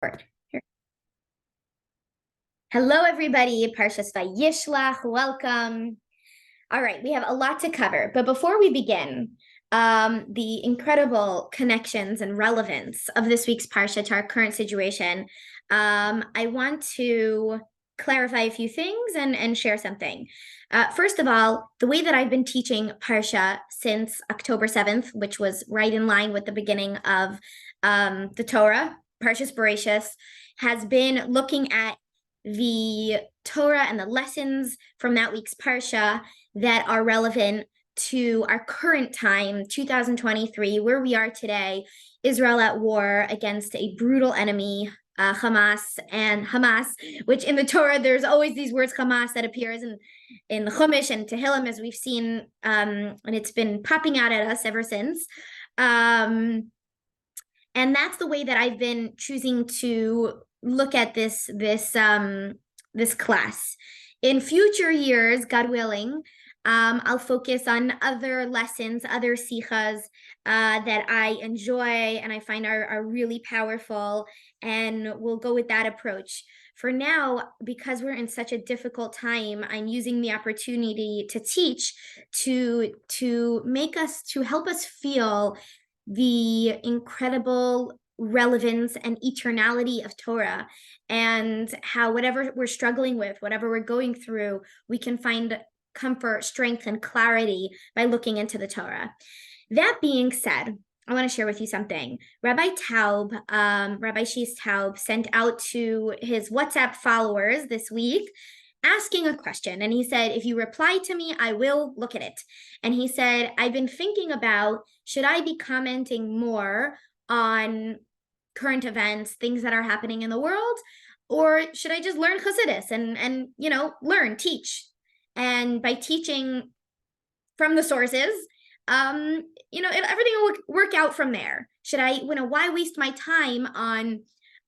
Here. Hello, everybody. Parshas Vayishlach. Welcome. All right, we have a lot to cover, but before we begin, the incredible connections and relevance of this week's Parsha to our current situation, I want to clarify a few things and share something. First of all, the way that I've been teaching Parsha since October 7th, which was right in line with the beginning of the Torah, Parshas Bereshis, has been looking at the Torah and the lessons from that week's Parsha that are relevant to our current time, 2023, where we are today, Israel at war against a brutal enemy, Hamas, which in the Torah, there's always these words Hamas that appears in the Chumash and Tehillim, as we've seen, and it's been popping out at us ever since. And that's the way that I've been choosing to look at this class. In future years, God willing, I'll focus on other lessons, other sichas that I enjoy and I find are really powerful, and we'll go with that approach. For now, because we're in such a difficult time, I'm using the opportunity to teach to help us feel the incredible relevance and eternality of Torah, and how whatever we're struggling with, whatever we're going through, we can find comfort, strength, and clarity by looking into the Torah. That being said, I want to share with you something. Rabbi Shais Taub sent out to his WhatsApp followers this week asking a question. And he said, if you reply to me, I will look at it. And he said, I've been thinking about, should I be commenting more on current events, things that are happening in the world, or should I just learn Chassidus and learn, teach? And by teaching from the sources, everything will work out from there. Should I, why waste my time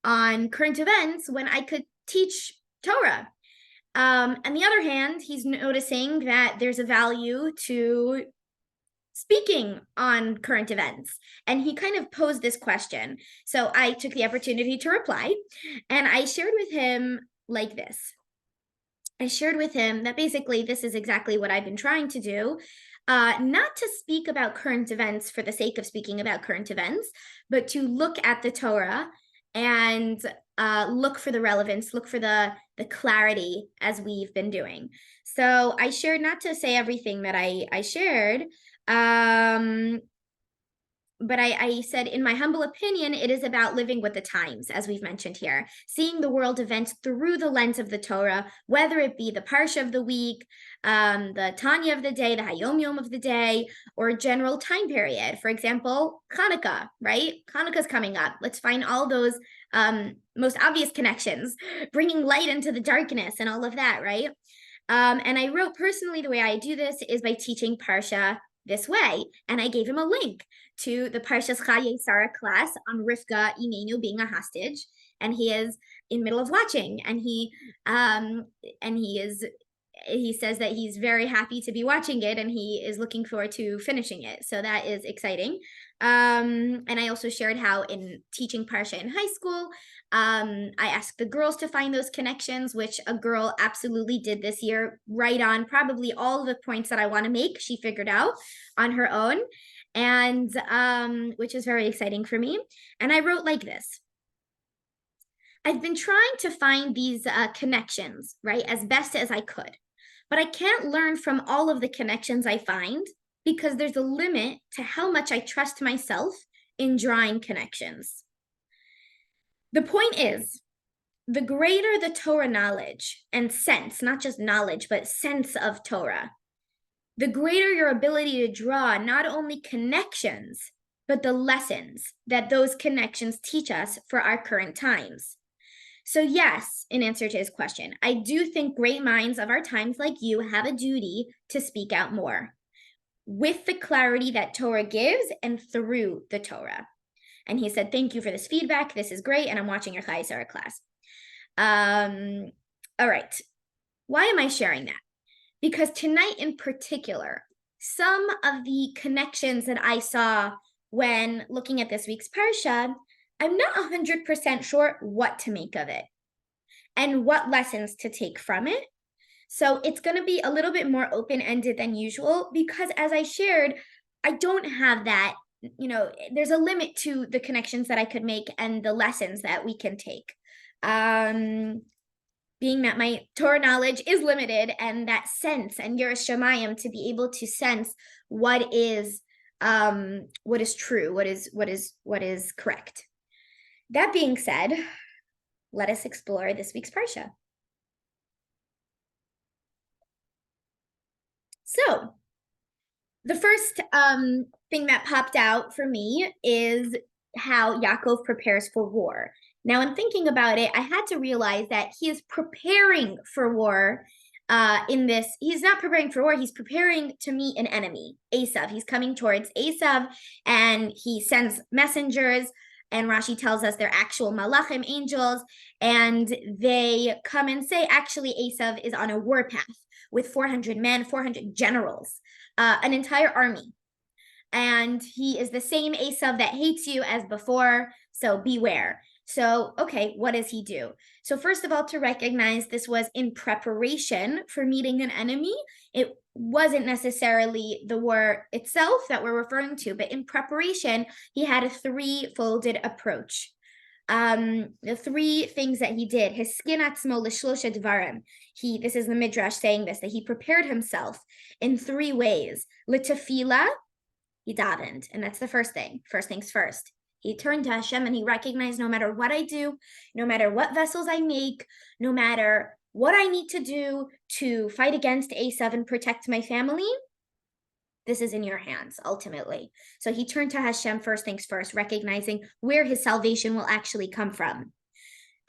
on current events when I could teach Torah? On the other hand, he's noticing that there's a value to speaking on current events. And he kind of posed this question. So I took the opportunity to reply, and I shared with him like this. I shared with him that basically this is exactly what I've been trying to do. Not to speak about current events for the sake of speaking about current events, but to look at the Torah and look for the relevance, look for the clarity, as we've been doing. So I shared, not to say everything that I shared, but I said, in my humble opinion, it is about living with the times, as we've mentioned here, seeing the world events through the lens of the Torah, whether it be the Parsha of the week, the Tanya of the day, the Hayom Yom of the day, or a general time period. For example, Hanukkah, right? Hanukkah's coming up. Let's find all those most obvious connections, bringing light into the darkness and all of that, right? And I wrote, personally, the way I do this is by teaching Parsha this way. And I gave him a link to the Parshas Chaye Sarah class on Rivka Imenu being a hostage. And he is in middle of watching. And he says that he's very happy to be watching it, and he is looking forward to finishing it. So that is exciting. And I also shared how in teaching Parsha in high school, I asked the girls to find those connections, which a girl absolutely did this year, right on probably all of the points that I want to make. She figured out on her own, and which is very exciting for me. And I wrote like this. I've been trying to find these connections, right, as best as I could. But I can't learn from all of the connections I find, because there's a limit to how much I trust myself in drawing connections. The point is, the greater the Torah knowledge and sense, not just knowledge, but sense of Torah, the greater your ability to draw not only connections, but the lessons that those connections teach us for our current times. So yes, in answer to his question, I do think great minds of our times like you have a duty to speak out more with the clarity that Torah gives and through the Torah. And he said, thank you for this feedback. This is great. And I'm watching your Chai Sarah class. All right. Why am I sharing that? Because tonight in particular, some of the connections that I saw when looking at this week's Parsha I'm not 100% sure what to make of it and what lessons to take from it. So it's going to be a little bit more open-ended than usual because, as I shared, I don't have that, there's a limit to the connections that I could make and the lessons that we can take. Being that my Torah knowledge is limited, and that sense and Yiras Shamayim to be able to sense what is true, what is correct. That being said, let us explore this week's Parsha. So the first thing that popped out for me is how Yakov prepares for war. Now, in thinking about it, I had to realize that he is preparing for war in this. He's not preparing for war. He's preparing to meet an enemy, Esav. He's coming towards Esav, and he sends messengers. And Rashi tells us they're actual malachim, angels, and they come and say, actually, Esav is on a warpath with 400 men, 400 generals, an entire army. And he is the same Esav that hates you as before, so beware. So, okay, what does he do? So first of all, to recognize this was in preparation for meeting an enemy. It wasn't necessarily the war itself that we're referring to, but in preparation, he had a three-folded approach. The three things that he did, his skin atzmo l'shlosha dvarim. This is the Midrash saying this, that he prepared himself in three ways. L'tefila, he davened, and that's the first thing. First things first. He turned to Hashem and he recognized no matter what I do, no matter what vessels I make, no matter what I need to do to fight against Esav and protect my family, this is in your hands, ultimately. So he turned to Hashem first things first, recognizing where his salvation will actually come from.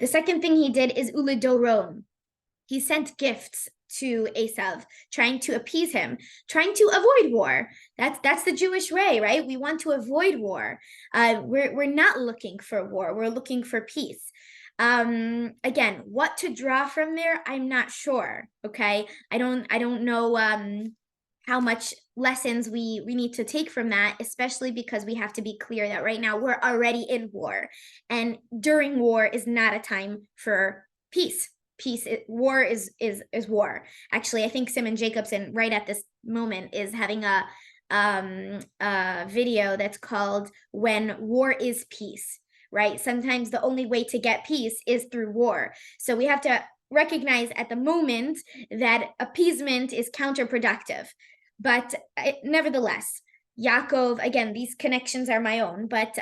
The second thing he did is uledoron. He sent gifts to Esav, trying to appease him, trying to avoid war. That's the Jewish way, right? We want to avoid war. We're not looking for war. We're looking for peace. Again, what to draw from there, I'm not sure. Okay, I don't know how much lessons we need to take from that, especially because we have to be clear that right now we're already in war, and during war is not a time for peace. War is war. Actually, I think Simon Jacobson right at this moment is having a video that's called "When War is Peace." Right? Sometimes the only way to get peace is through war. So we have to recognize at the moment that appeasement is counterproductive. But nevertheless, Yakov, again, these connections are my own, but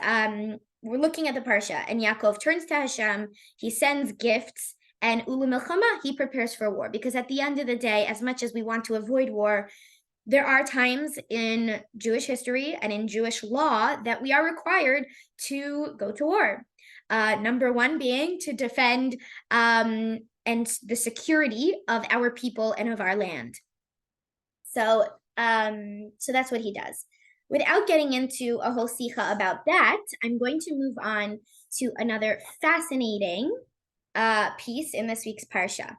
we're looking at the Parsha, and Yakov turns to Hashem, he sends gifts, and Ulu Milchama, he prepares for war. Because at the end of the day, as much as we want to avoid war, there are times in Jewish history and in Jewish law that we are required to go to war. Number one being to defend and the security of our people and of our land. So that's what he does. Without getting into a whole sikha about that, I'm going to move on to another fascinating piece in this week's Parsha,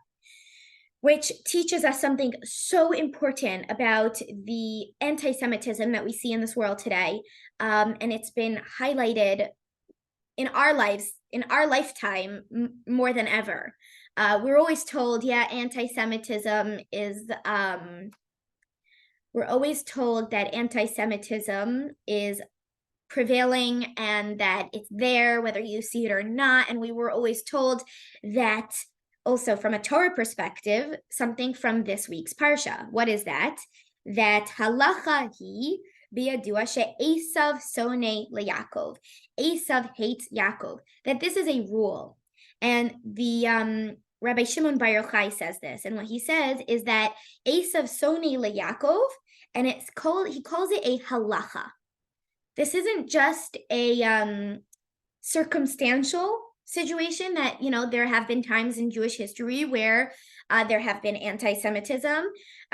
which teaches us something so important about the anti-Semitism that we see in this world today. And it's been highlighted in our lives, in our lifetime, more than ever. We're always told, anti-Semitism is, we're always told that anti-Semitism is prevailing and that it's there, whether you see it or not. And we were always told that also from a Torah perspective, something from this week's Parsha. What is that? That halacha hi biyadua she'esav sonei leYakov. Esav hates Yaakov. That this is a rule. And the Rabbi Shimon Bar Yochai says this. And what he says is that Esav sonei leYakov, and he calls it a halacha. This isn't just a circumstantial situation that, there have been times in Jewish history where there have been anti-Semitism,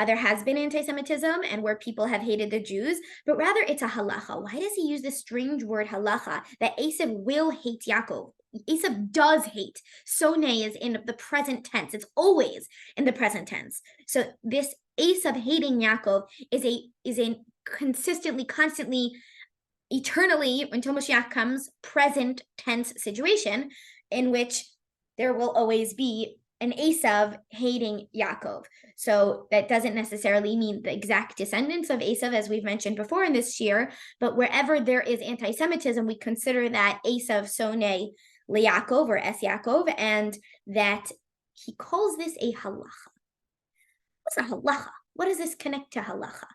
there has been anti-Semitism and where people have hated the Jews, but rather it's a halacha. Why does he use this strange word halacha, that Esav will hate Yaakov? Esav does hate. Sonei is in the present tense. It's always in the present tense. So this Esav hating Yaakov is a constantly eternally, until Mashiach comes, present tense situation in which there will always be an Esav hating Yakov. So that doesn't necessarily mean the exact descendants of Esav, as we've mentioned before in this shiur, but wherever there is anti-Semitism, we consider that Esav soneh leYakov or es Yaakov, and that he calls this a halacha. What's a halacha? What does this connect to halacha?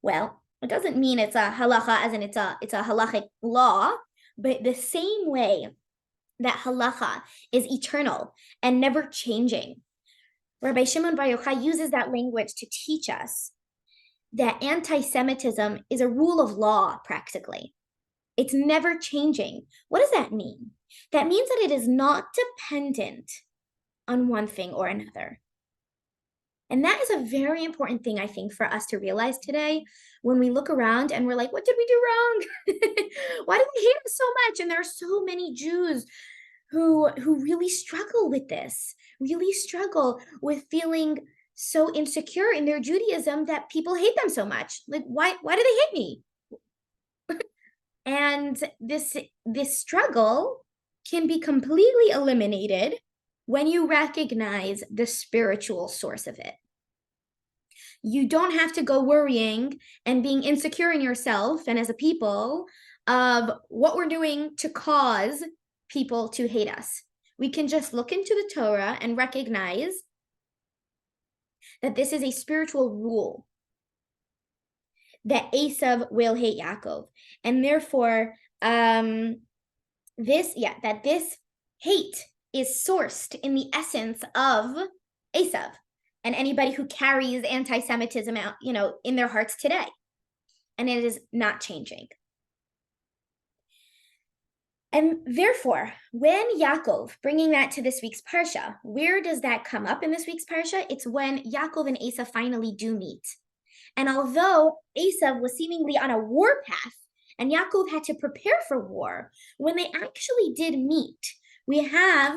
Well, it doesn't mean it's a halacha as in it's a halachic law, but the same way that halacha is eternal and never changing. Rabbi Shimon Bar Yochai uses that language to teach us that anti-Semitism is a rule of law, practically. It's never changing. What does that mean? That means that it is not dependent on one thing or another. And that is a very important thing, I think, for us to realize today when we look around and we're like, what did we do wrong? Why do we hate us so much? And there are so many Jews who really struggle with this, really struggle with feeling so insecure in their Judaism that people hate them so much. Like, why do they hate me? And this struggle can be completely eliminated when you recognize the spiritual source of it. You don't have to go worrying and being insecure in yourself and as a people of what we're doing to cause people to hate us. We can just look into the Torah and recognize that this is a spiritual rule, that Esav will hate Yaakov. And therefore, this hate is sourced in the essence of Esav and anybody who carries anti-Semitism out, in their hearts today. And it is not changing. And therefore, when Yakov, bringing that to this week's Parsha, where does that come up in this week's Parsha? It's when Yakov and Esav finally do meet. And although Esav was seemingly on a war path, and Yakov had to prepare for war, when they actually did meet, we have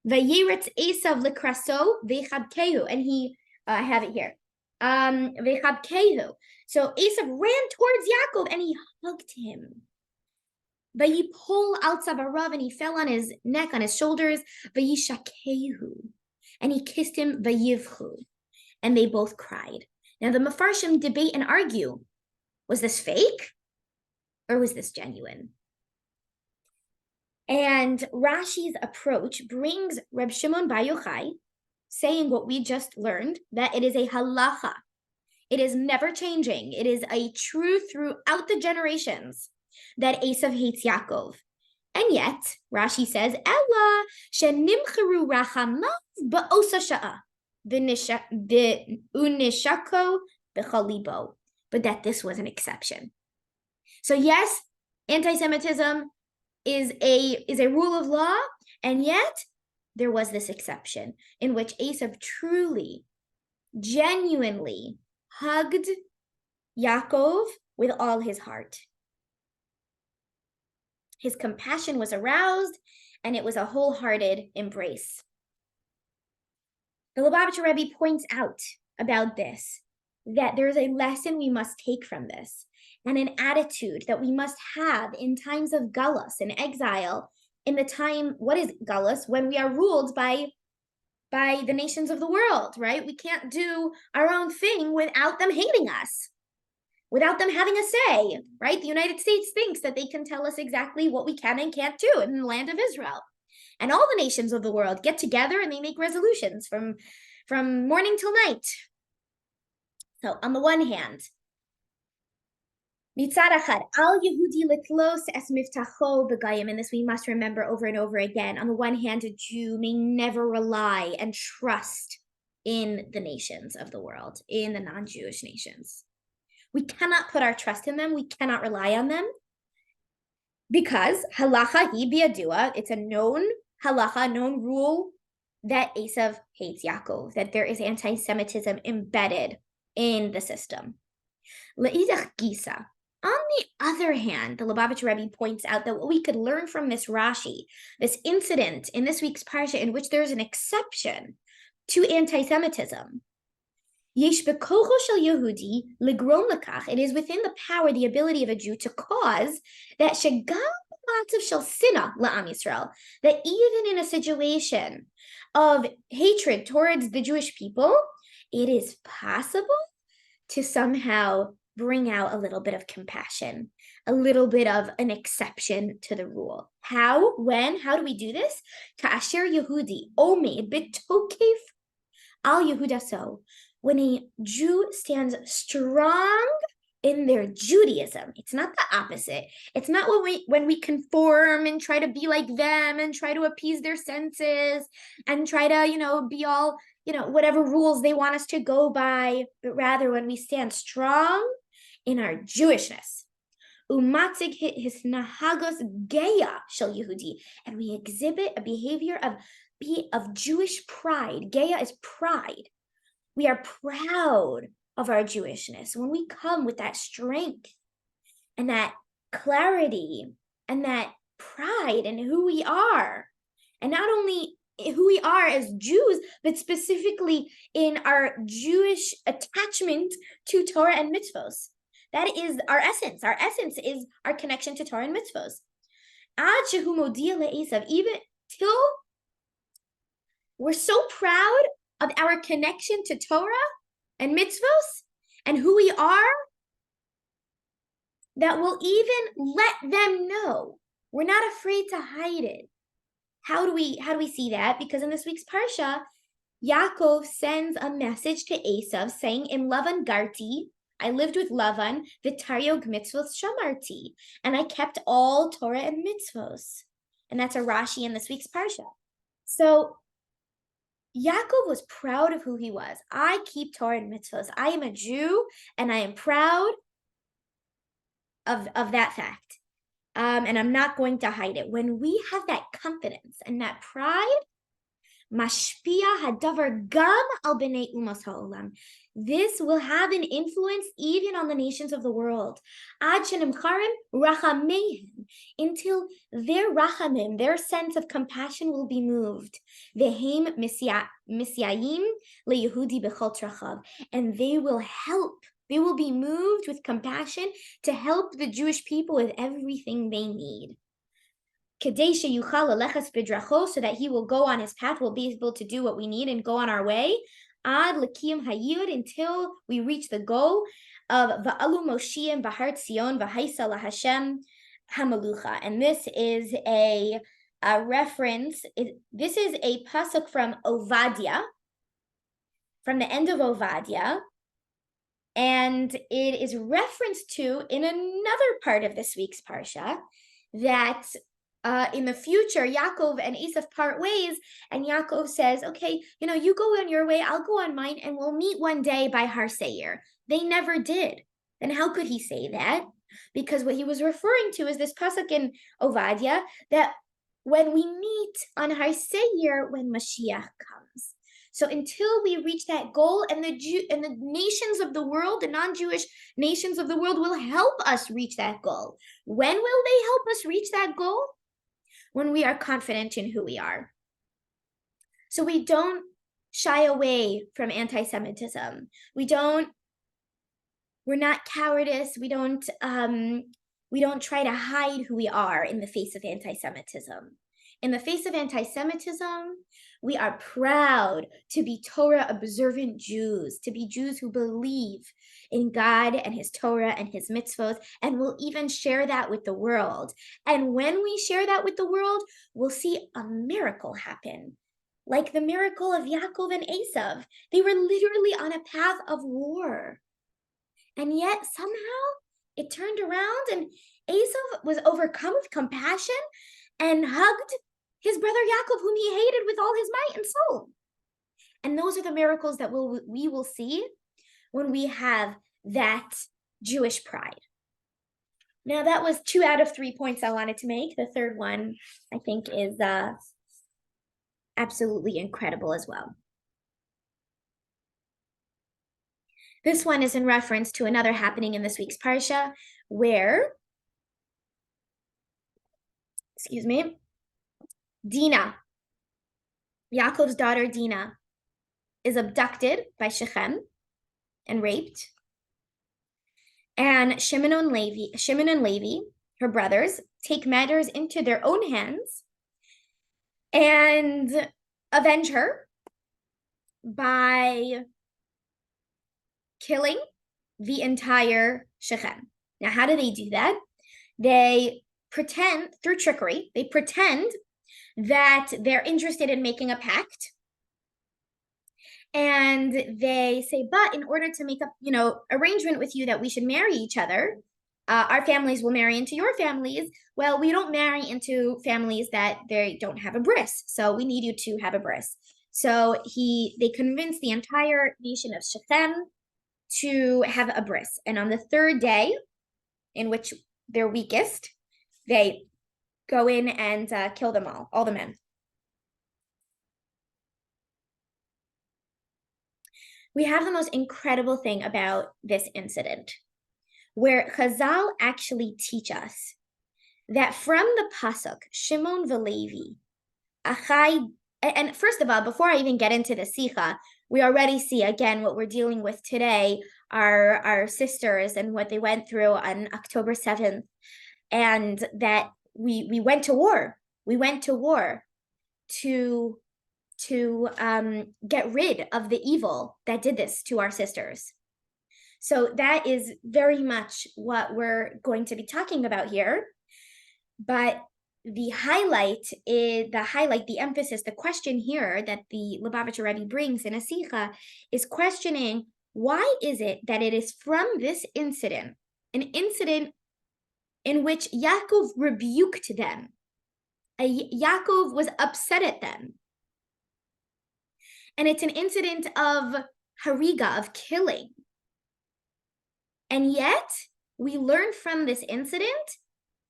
Vayiretz Esav lekraso vechabkehu, and I have it here, vechabkehu. So Esav ran towards Yakov and he hugged him. Vayipol al tzavarav, and he fell on his neck, on his shoulders. Vayishakehu, and he kissed him. Vayivchu, and they both cried. Now the Mefarshim debate and argue: was this fake, or was this genuine? And Rashi's approach brings Reb Shimon Bar Yochai saying what we just learned, that it is a halacha. It is never changing. It is a truth throughout the generations that Esav hates Yaakov. And yet, Rashi says, Ella shenimcheru rachamav ba'osa sha'a v'unishako b'chalibo. But that this was an exception. So yes, anti-Semitism is a rule of law, and yet there was this exception in which Esav truly, genuinely hugged Yaakov with all his heart. His compassion was aroused, and it was a wholehearted embrace. The Lubavitcher Rebbe points out about this, that there's a lesson we must take from this, and an attitude that we must have in times of galus and exile, in the time, what is galus? When we are ruled by the nations of the world, right? We can't do our own thing without them hating us, without them having a say, right? The United States thinks that they can tell us exactly what we can and can't do in the land of Israel. And all the nations of the world get together and they make resolutions from morning till night. So on the one hand, Mitzad Achad, Al Yehudi Litlos Es Miftacho B'Gayim, and this we must remember over and over again. On the one hand, a Jew may never rely and trust in the nations of the world, in the non-Jewish nations. We cannot put our trust in them. We cannot rely on them because halacha hi biyadua, it's a known halacha, known rule that Esav hates Yaakov, that there is anti-Semitism embedded in the system. Le'idach gisa. On the other hand, the Lubavitcher Rebbe points out that what we could learn from this Rashi, this incident in this week's Parsha in which there's an exception to anti-Semitism, Yesh bekocho shel Yehudi ligrom lekach. It is within the power, the ability of a Jew to cause that shegam b'matzav shel sina la'am Yisrael, that even in a situation of hatred towards the Jewish people, it is possible to somehow bring out a little bit of compassion, a little bit of an exception to the rule. How? When? How do we do this? Ka'asher Yehudi omed betokef al Yehudaso. When a Jew stands strong in their Judaism, it's not the opposite. It's not when we conform and try to be like them and try to appease their senses and try to, be all, whatever rules they want us to go by, but rather when we stand strong in our Jewishness. Umatzig his nahagos geya shel Yehudi, and we exhibit a behavior of Jewish pride. Geya is pride. We are proud of our Jewishness. When we come with that strength and that clarity and that pride in who we are, and not only who we are as Jews, but specifically in our Jewish attachment to Torah and mitzvos. That is our essence. Our essence is our connection to Torah and mitzvos. Ad shehu modia le'esav, even till we're so proud of our connection to Torah and mitzvos and who we are, that we'll even let them know. We're not afraid to hide it. How do we see that? Because in this week's Parsha, Yakov sends a message to Esav saying, Im Lavan Garti, I lived with Lavan, V'taryog mitzvos shamarti, and I kept all Torah and mitzvos. And that's a Rashi in this week's Parsha. So Yakov was proud of who he was. I keep Torah and mitzvos. I am a Jew, and I am proud of that fact. And I'm not going to hide it. When we have that confidence and that pride, mashpia hadavar gam al bnei umas ha'olam. This will have an influence even on the nations of the world. Ad shenimcharim rachameim, until their rachamim, their sense of compassion, will be moved. Vehem misyayim leYehudi bechol trachav, and they will help. They will be moved with compassion to help the Jewish people with everything they need. So that he will go on his path, we'll be able to do what we need and go on our way. Ad l'kiyum hayud, until we reach the goal of va'alu moshiyim bahar tzion v'haisa laHashem hamalucha. And this is a reference. This is a pasuk from Ovadia, from the end of Ovadia. And it is referenced to in another part of this week's Parsha, that in the future, Yakov and Esav part ways, and Yakov says, okay, you go on your way, I'll go on mine, and we'll meet one day by Har Seir. They never did. Then how could he say that? Because what he was referring to is this pasuk in Ovadia, that when we meet on Har Seir, when Mashiach comes. So until we reach that goal, and the nations of the world, the non-Jewish nations of the world, will help us reach that goal. When will they help us reach that goal? When we are confident in who we are. So we don't shy away from anti-Semitism. We're not cowardice. We don't try to hide who we are in the face of anti-Semitism. In the face of anti-Semitism, we are proud to be Torah-observant Jews, to be Jews who believe in God and his Torah and his mitzvot, and we'll even share that with the world. And when we share that with the world, we'll see a miracle happen, like the miracle of Yakov and Esav. They were literally on a path of war. And yet somehow it turned around, and Esav was overcome with compassion and hugged his brother Yakov, whom he hated with all his might and soul. And those are the miracles that we will see when we have that Jewish pride. Now, that was 2 out of 3 points I wanted to make. The third one, I think, is absolutely incredible as well. This one is in reference to another happening in this week's Parsha, where, Dinah, Yaakov's daughter Dinah, is abducted by Shechem, and raped. And Shimon and Levi, her brothers, take matters into their own hands and avenge her by killing the entire Shechem. Now, how do they do that? They pretend, through trickery, they pretend that they're interested in making a pact. And they say, but in order to make a, arrangement with you that we should marry each other, our families will marry into your families. Well, we don't marry into families that they don't have a bris. So we need you to have a bris. So they convinced the entire nation of Shechem to have a bris. And on the third day, in which they're weakest, they go in and kill them all the men. We have the most incredible thing about this incident, where Chazal actually teach us that from the pasuk, Shimon v'Levi, Achai, and first of all, before I even get into the Sicha, we already see again what we're dealing with today, our sisters and what they went through on October 7th, and that we went to war. We went to war to get rid of the evil that did this to our sisters. So that is very much what we're going to be talking about here. But the emphasis, the question here that the Lubavitcher Rebbe brings in a Sicha is questioning, why is it that it is from this incident, an incident in which Yakov rebuked them, Yakov was upset at them, and it's an incident of hariga, of killing. And yet, we learn from this incident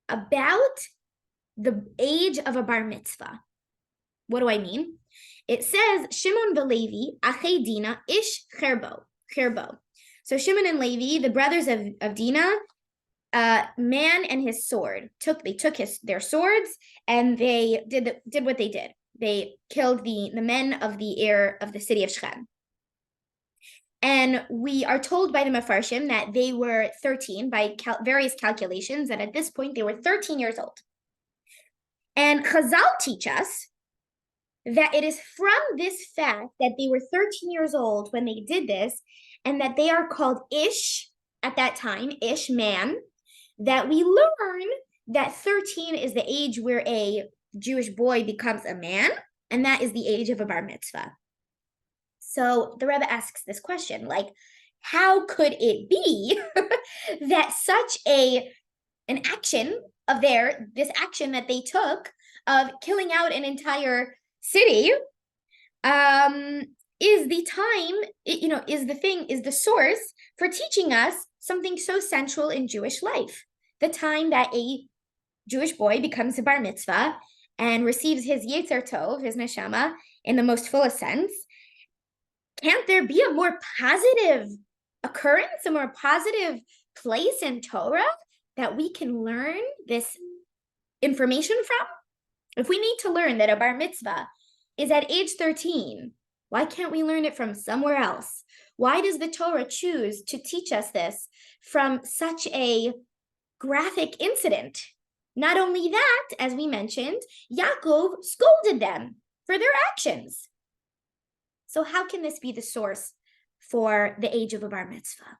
about the age of a bar mitzvah. What do I mean? It says, Shimon v'Levi, achei Dina, ish cherbo. So Shimon and Levi, the brothers of Dina, man and his sword. They took their swords and they did what they did. They killed the men of the city of Shechem. And we are told by the Mefarshim that they were 13 by various calculations, that at this point they were 13 years old. And Chazal teach us that it is from this fact that they were 13 years old when they did this, and that they are called Ish at that time, Ish, man, that we learn that 13 is the age where a Jewish boy becomes a man, and that is the age of a bar mitzvah. So the Rebbe asks this question, like, how could it be that such an action of this action that they took of killing out an entire city is the source for teaching us something so central in Jewish life, the time that a Jewish boy becomes a bar mitzvah and receives his Yetzer Tov, his neshama, in the most fullest sense. Can't there be a more positive occurrence, a more positive place in Torah that we can learn this information from? If we need to learn that a bar mitzvah is at age 13, why can't we learn it from somewhere else? Why does the Torah choose to teach us this from such a graphic incident? Not only that, as we mentioned, Yakov scolded them for their actions. So how can this be the source for the age of a bar mitzvah?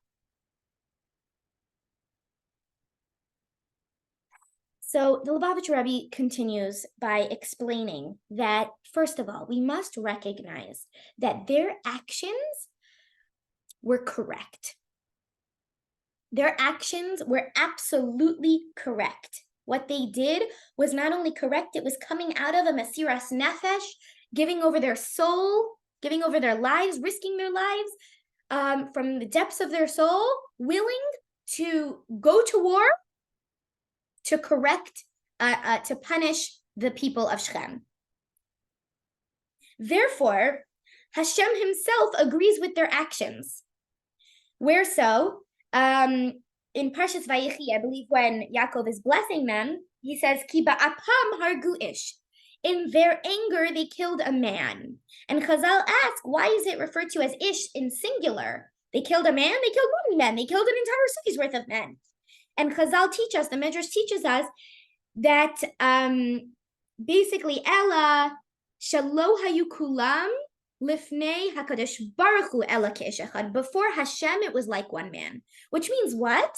So the Lubavitcher Rebbe continues by explaining that, first of all, we must recognize that their actions were correct. Their actions were absolutely correct. What they did was not only correct, it was coming out of a mesiras nefesh, giving over their soul, giving over their lives, risking their lives from the depths of their soul, willing to go to war to correct, to punish the people of Shechem. Therefore, Hashem himself agrees with their actions. Where so? In Parshas Vayechi, I believe when Yakov is blessing them, he says, Ki ba'apam hargu ish. In their anger, they killed a man. And Chazal ask, why is it referred to as ish in singular? They killed a man, they killed one man, they killed an entire city's worth of men. And Chazal teach us, the Midrash teaches us that basically Ella Shalo Hayu Kulam Lifnei Hakadosh Baruch Hu Ella Ke'eshachad. Before Hashem, it was like one man, which means what?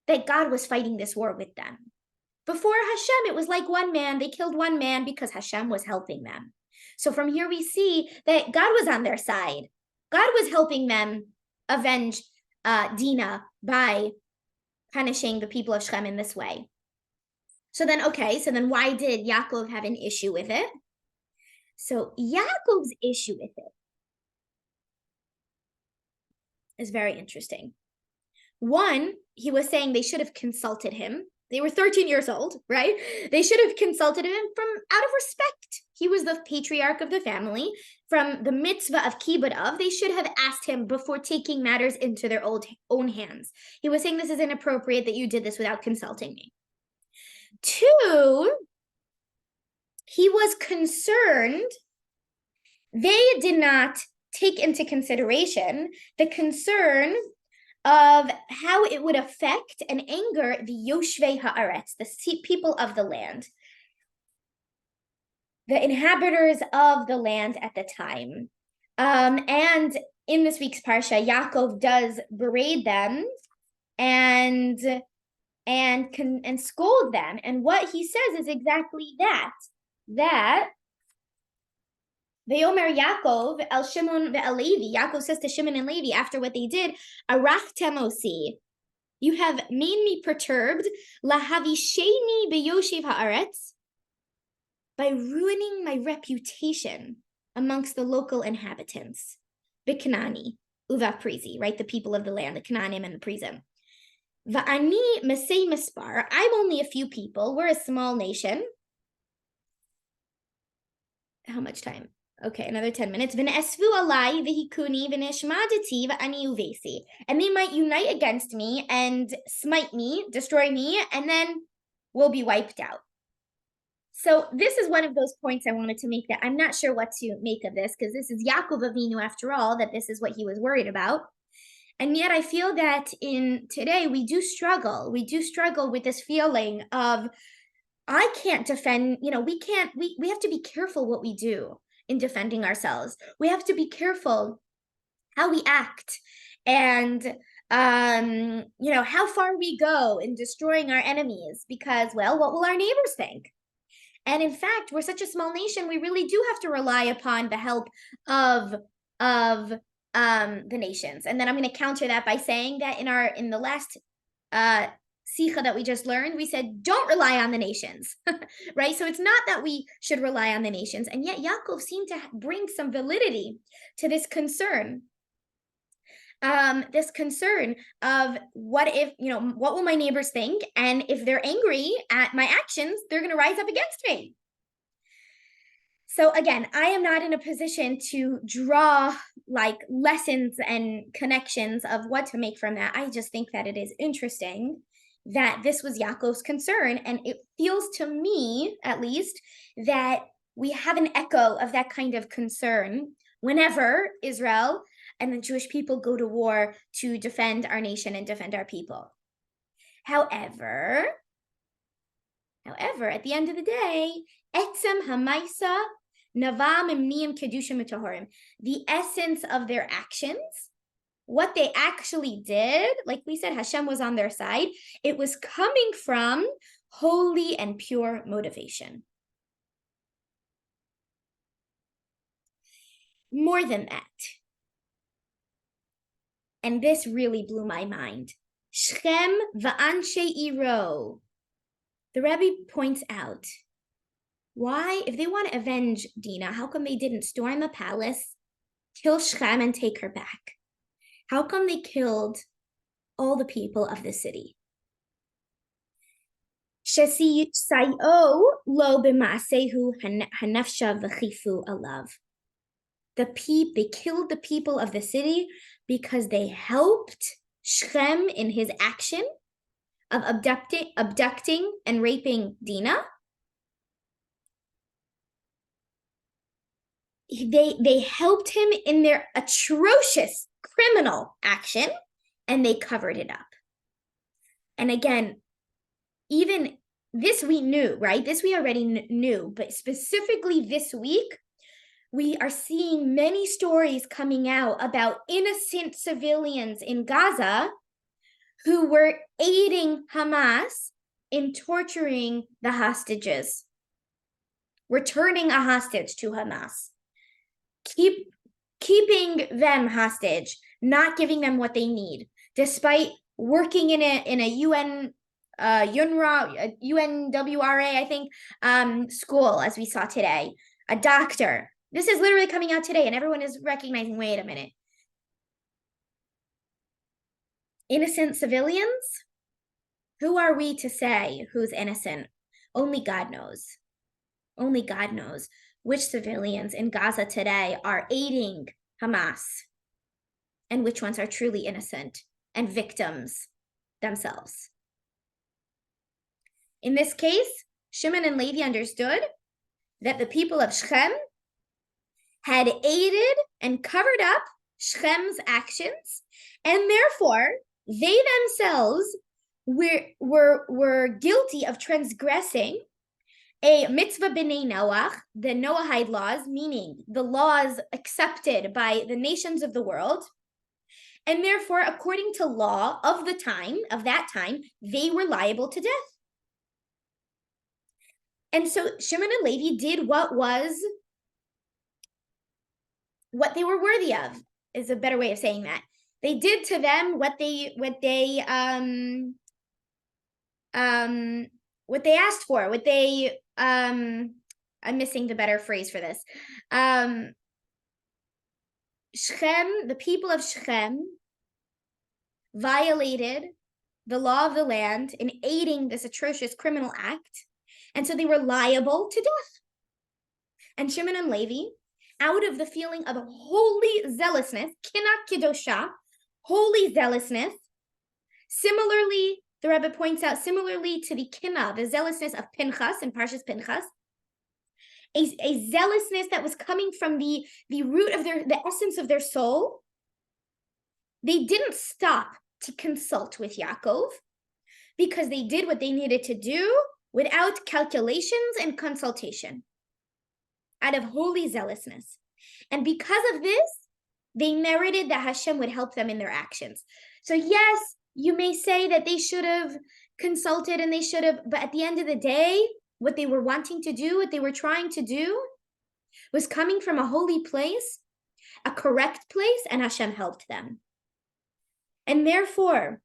That God was fighting this war with them. Before Hashem, it was like one man. They killed one man because Hashem was helping them. So from here we see that God was on their side. God was helping them avenge Dinah by punishing the people of Shechem in this way. So then why did Yakov have an issue with it? So Yakov's issue with it is very interesting. One, he was saying they should have consulted him. They were 13 years old, right? They should have consulted him out of respect. He was the patriarch of the family. From the mitzvah of kibbud of, they should have asked him before taking matters into their own hands. He was saying this is inappropriate that you did this without consulting me. Two, he was concerned. They did not take into consideration the concern of how it would affect and anger the Yoshvei Haaretz, the people of the land, the inhabitants of the land at the time. And in this week's Parsha, Yakov does berate them and scold them. And what he says is exactly that Ve'omer Yakov el Shimon ve'el Levi. Yaakov says to Shimon and Levi after what they did, Arachtem osi, you have made me perturbed, lahavisheni beyoshev haaretz, by ruining my reputation amongst the local inhabitants, B'Kanani, Uvaprizi, right, the people of the land, the Canaanim and the Prizim. Va'ani mesei mispar, I'm only a few people, we're a small nation. How much time? Okay, another 10 minutes. And they might unite against me and smite me, destroy me, and then we'll be wiped out. So this is one of those points I wanted to make, that I'm not sure what to make of this, because this is Yaakov Avinu after all, that this is what he was worried about. And yet I feel that in today we do struggle with this feeling of, I can't defend, we have to be careful what we do in defending ourselves. We have to be careful how we act and, how far we go in destroying our enemies, because, well, what will our neighbors think? And in fact, we're such a small nation, we really do have to rely upon the help of the nations. And then I'm going to counter that by saying that in the last Sikha that we just learned, we said, don't rely on the nations, right? So it's not that we should rely on the nations. And yet Yaakov seemed to bring some validity to this concern. This concern of what will my neighbors think? And if they're angry at my actions, they're going to rise up against me. So again, I am not in a position to draw like lessons and connections of what to make from that. I just think that it is interesting that this was Yaakov's concern. And it feels to me, at least, that we have an echo of that kind of concern whenever Israel and the Jewish people go to war to defend our nation and defend our people. However, at the end of the day, etzem hamaisa navam imniim kedushim mitahorim, the essence of their actions, what they actually did, like we said, Hashem was on their side. It was coming from holy and pure motivation. More than that, and this really blew my mind, Shechem va'anshe iro. The Rebbe points out, why, if they want to avenge Dinah, how come they didn't storm the palace, kill Shechem, and take her back? How come they killed all the people of the city? Shesisayo lo b'maasehu hanafsha v'chifu alav. They killed the people of the city because they helped Shechem in his action of abducting and raping Dinah. They helped him in their atrocious criminal action, and they covered it up. And again, even this we knew, right? This we already knew, but specifically this week, we are seeing many stories coming out about innocent civilians in Gaza who were aiding Hamas in torturing the hostages, returning a hostage to Hamas, keeping them hostage, not giving them what they need, despite working in a UNWRA, I think, school, as we saw today, a doctor. This is literally coming out today, and everyone is recognizing, wait a minute. Innocent civilians? Who are we to say who's innocent? Only God knows. Only God knows which civilians in Gaza today are aiding Hamas and which ones are truly innocent and victims themselves. In this case, Shimon and Levi understood that the people of Shechem had aided and covered up Shechem's actions, and therefore they themselves were guilty of transgressing a mitzvah b'nei Noach, the Noahide laws, meaning the laws accepted by the nations of the world. And therefore, according to law of that time, they were liable to death. And so Shimon and Levi did what they were worthy of, is a better way of saying that. They did to them what they asked for, I'm missing the better phrase for this. Shechem, the people of Shechem, violated the law of the land in aiding this atrocious criminal act, and so they were liable to death. And Shimon and Levi, out of the feeling of holy zealousness, kinah kedosha, holy zealousness, similarly, the Rebbe points out, similarly to the kinah, the zealousness of Pinchas in Parshas Pinchas, a zealousness that was coming from the root of the essence of their soul. They didn't stop to consult with Yakov because they did what they needed to do without calculations and consultation, out of holy zealousness. And because of this, they merited that Hashem would help them in their actions. So yes, you may say that they should have consulted and they should have, but at the end of the day, what they were wanting to do, what they were trying to do, was coming from a holy place, a correct place, and Hashem helped them. And therefore,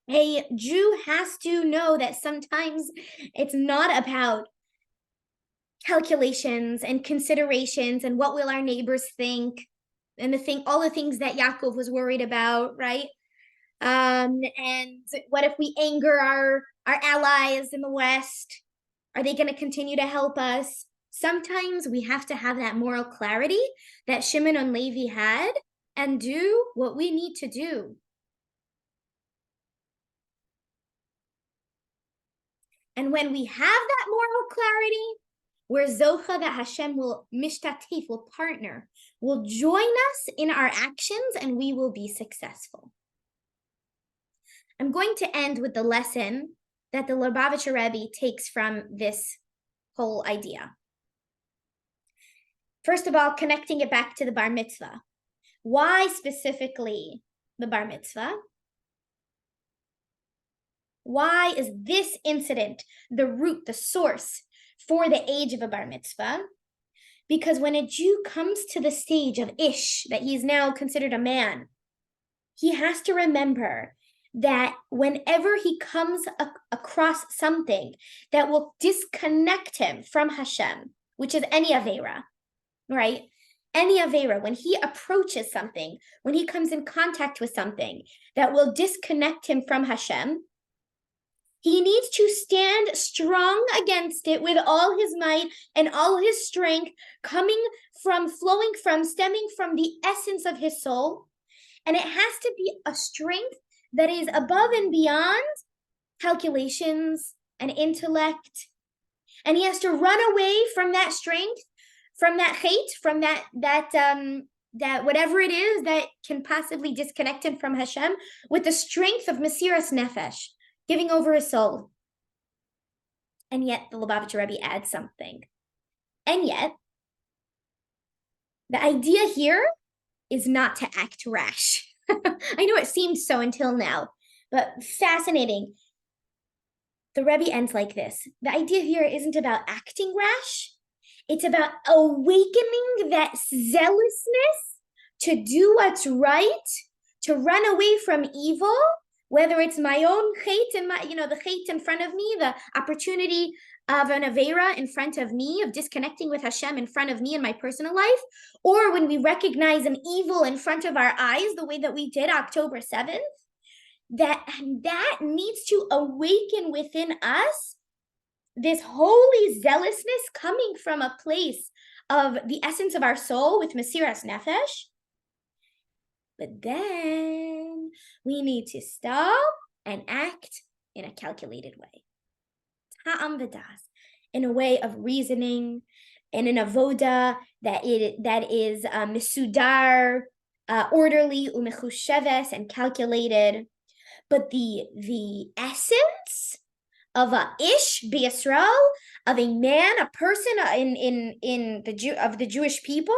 a Jew has to know that sometimes it's not about calculations and considerations and what will our neighbors think and all the things that Yakov was worried about, right? And what if we anger our allies in the West? Are they going to continue to help us? Sometimes we have to have that moral clarity that Shimon and Levi had and do what we need to do. And when we have that moral clarity, we're zocha that Hashem will mishtatif, will partner, will join us in our actions, and we will be successful. I'm going to end with the lesson that the Lubavitcher Rebbe takes from this whole idea. First of all, connecting it back to the bar mitzvah. Why specifically the bar mitzvah? Why is this incident the root, the source for the age of a bar mitzvah? Because when a Jew comes to the stage of ish, that he's now considered a man, he has to remember that whenever he comes across something that will disconnect him from Hashem, which is any Aveira, right? Any Aveira, when he approaches something, when he comes in contact with something that will disconnect him from Hashem, he needs to stand strong against it with all his might and all his strength, flowing from, stemming from the essence of his soul. And it has to be a strength that is above and beyond calculations and intellect. And he has to run away from that strength, from that hate, from that that whatever it is that can possibly disconnect him from Hashem, with the strength of Mesiras Nefesh, giving over his soul. And yet the Lubavitcher Rebbe adds something. And yet, the idea here is not to act rash. I know it seems so until now, but fascinating. The Rebbe ends like this. The idea here isn't about acting rash. It's about awakening that zealousness to do what's right, to run away from evil, whether it's my own chait and the chait in front of me, the opportunity of an avera in front of me, of disconnecting with Hashem in front of me in my personal life, or when we recognize an evil in front of our eyes, the way that we did October 7th, that needs to awaken within us this holy zealousness coming from a place of the essence of our soul with Mesiras Nefesh. But then we need to stop and act in a calculated way. Ta'am v'das, in a way of reasoning, in an avoda that is misudar, orderly, umechusheves, and calculated. But the essence of a ish b'Yisrael, of a man, a person in the Jewish people,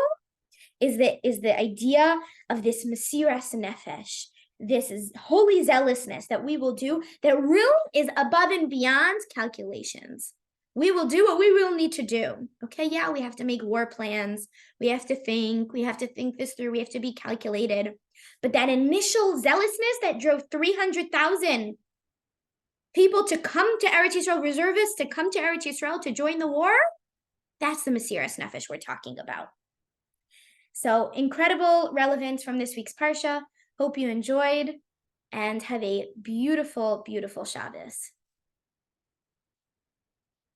is the idea of this Mesiras Nefesh, this is holy zealousness that we will do that really is above and beyond calculations. We will do what we will need to do. Okay, yeah, we have to make war plans. We have to think this through. We have to be calculated. But that initial zealousness that drove 300,000 people to come to Eretz Yisrael, reservists to come to Eretz Yisrael to join the war, that's the Mesiras Nefesh we're talking about. So incredible relevance from this week's Parsha. Hope you enjoyed and have a beautiful, beautiful Shabbos.